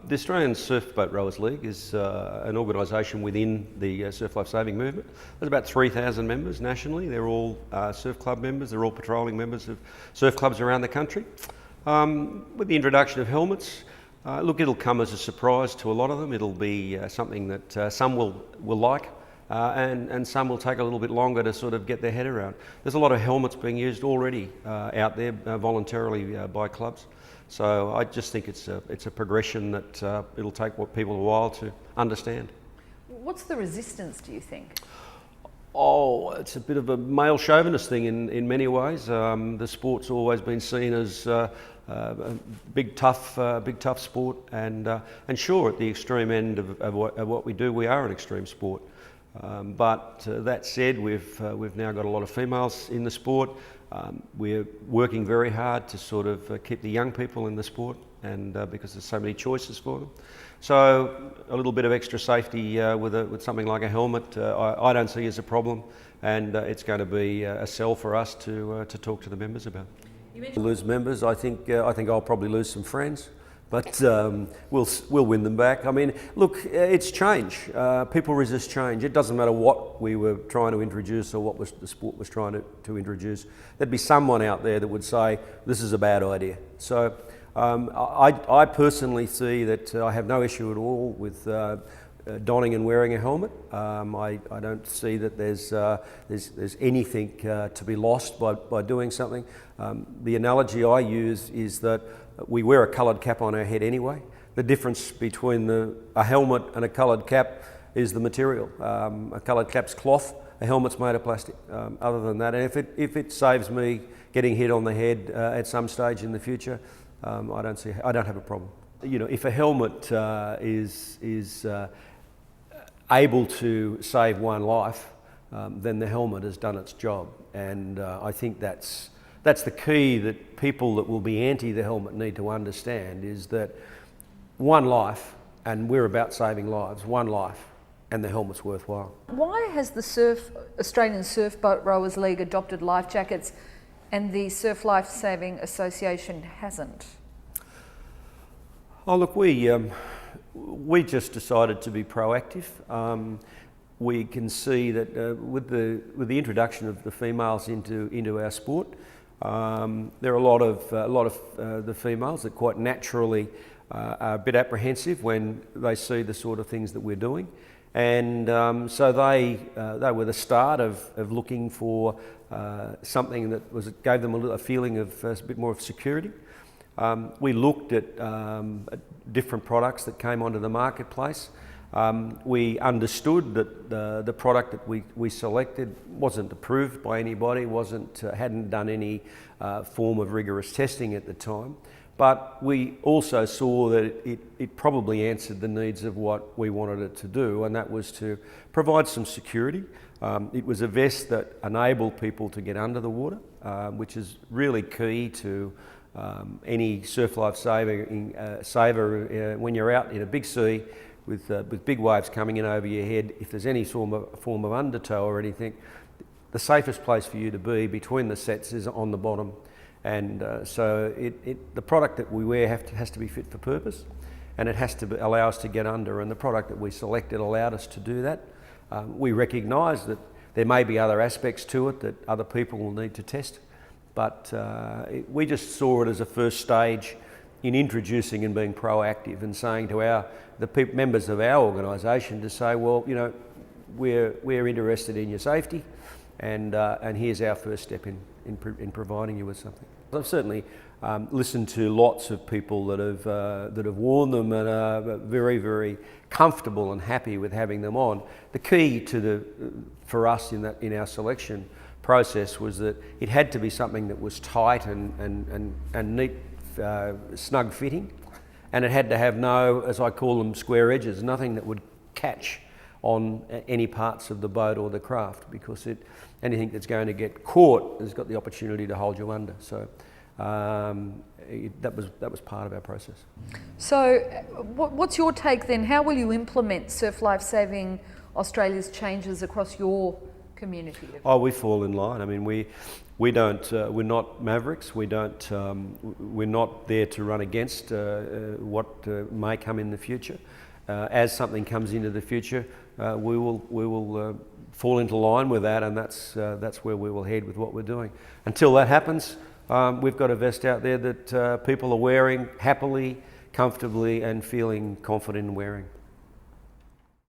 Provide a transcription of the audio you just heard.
The Australian Surf Boat Rowers League is an organisation within the surf life saving movement. There's about 3,000 members nationally. They're all surf club members. They're all patrolling members of surf clubs around the country. With the introduction of helmets, look, it'll come as a surprise to a lot of them. It'll be something that some will like. And some will take a little bit longer to sort of get their head around. There's a lot of helmets being used already out there voluntarily by clubs. So I just think it's a progression that it'll take people a while to understand. What's the resistance, do you think? Oh, it's a bit of a male chauvinist thing in many ways. The sport's always been seen as a big tough sport, and sure, at the extreme end of what we do, we are an extreme sport. But that said, we've now got a lot of females in the sport. We're working very hard to sort of keep the young people in the sport, and because there's so many choices for them. So a little bit of extra safety with something like a helmet, I don't see as a problem, and it's going to be a sell for us to talk to the members about. Lose members, I think I'll probably lose some friends. But we'll win them back. I mean, look, it's change. People resist change. It doesn't matter what we were trying to introduce or what the sport was trying to introduce. There'd be someone out there that would say, this is a bad idea. So I personally see that I have no issue at all with donning and wearing a helmet. I don't see that there's anything to be lost by doing something. The analogy I use is that we wear a coloured cap on our head anyway. The difference between a helmet and a coloured cap is the material. A coloured cap's cloth, a helmet's made of plastic. Other than that, and if it saves me getting hit on the head at some stage in the future, I don't have a problem. You know, if a helmet is able to save one life, then the helmet has done its job, and I think that's the key that people that will be anti the helmet need to understand, is that one life, and we're about saving lives, one life, and the helmet's worthwhile. Why has the Australian Surf Boat Rowers League adopted life jackets and the Surf Life Saving Association hasn't? Oh look, we just decided to be proactive. We can see that with the introduction of the females into our sport, there are a lot of the females that quite naturally are a bit apprehensive when they see the sort of things that we're doing, and so they were the start of looking for something that gave them a feeling of a bit more of security. We looked at different products that came onto the marketplace. We understood that the product that we selected wasn't approved by anybody, hadn't done any form of rigorous testing at the time. But we also saw that it probably answered the needs of what we wanted it to do, and that was to provide some security. It was a vest that enabled people to get under the water, which is really key to any surf life saver when you're out in a big sea with big waves coming in over your head. If there's any form of undertow or anything, the safest place for you to be between the sets is on the bottom. And so the product that we wear has to be fit for purpose, and it has to allow us to get under, and the product that we selected allowed us to do that. We recognise that there may be other aspects to it that other people will need to test, but we just saw it as a first stage in introducing and being proactive and saying to the members of our organisation to say, well, you know, we're interested in your safety, and here's our first step in providing you with something. I've certainly listened to lots of people that have worn them and are very, very comfortable and happy with having them on. The key for us in our selection process was that it had to be something that was tight and neat, snug fitting, and it had to have no, as I call them, square edges, nothing that would catch on any parts of the boat or the craft, because anything that's going to get caught has got the opportunity to hold you under. So that was part of our process. So what's your take then? How will you implement Surf Life Saving Australia's changes across your community? Oh, we fall in line. I mean, we don't. We're not mavericks. We don't. We're not there to run against what may come in the future. As something comes into the future, we will fall into line with that, and that's where we will head with what we're doing. Until that happens, we've got a vest out there that people are wearing happily, comfortably, and feeling confident in wearing.